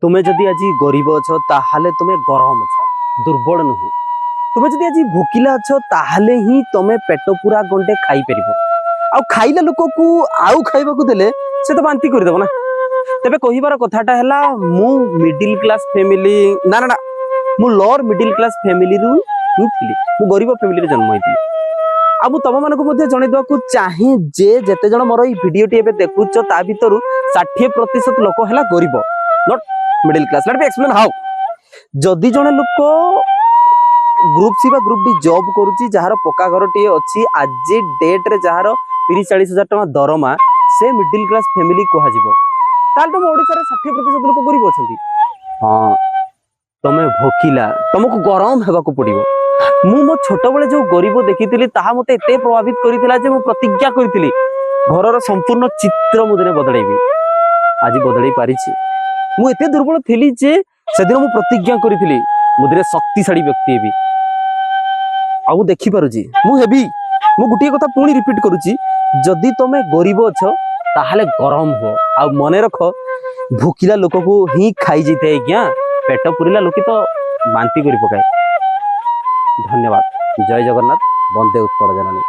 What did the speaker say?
तुमे जदि आज गरीब अच्छ ताहले तुमे गरम अच्छ, दुर्बल नुहे। तुमे जदि आज भोकिला अच्छ ताहले ही तुमे पेट पूरा गंडे खाई परिबो। आ खाइला लोक को आउ खाइबा को देले से तो बांती कर देबो ना। तबे कहिबार कथाटा हला मु मिडिल क्लास फैमिली ना ना ना मु लोअर मिडिल क्लास फैमिली रु ही थिली। मु गरीब फैमिली रे जन्म होइतिली। आ मु तम मानको मध्ये जणे दवा को चाहे जे जते जण मोर ई वीडियो टी एबे देखुछ ता भितरु 60% लोक हला गरीब, not middle class. Let me explain how. जदि जणे लोक ग्रुप सी बा ग्रुप डी जॉब करूची जहार पक्का घर टी अछि आज डेट रे जहार 30-40 हजार टका दरमा से मिडिल क्लास फैमिली कहा जिवो। ताल तो ओडिसा रे 60% लोक गरीब अछंती। हां तमे भोकिला तुमको गरम हेबा को पड़िबो। मु मो छोट बळे जो गरीब देखितिली ताहा मते एते प्रभावित करितिला जे मु प्रतिज्ञा करितिली घरर संपूर्ण चित्र मु दिने बदलैबी। आज बदलै पारिछि। मु एते दुर्बल थिली जे सेदिन मु प्रतिज्ञा करितिली मु दिने शक्तिशाली व्यक्ति हेबी। आ मु देखि पारुछि मु हेबी। मु गुटिए कथा पुणी रिपीट करूछि, जदि तमे गरीब अछ ताहाले गरम हो। आ मने रख भूकिला लोक को ही खाई जैते आज्ञा, पेट पुरिला लोक तो बांती करि पकाए। धन्यवाद। जय जगन्नाथ। वंदे उत्कल जननी।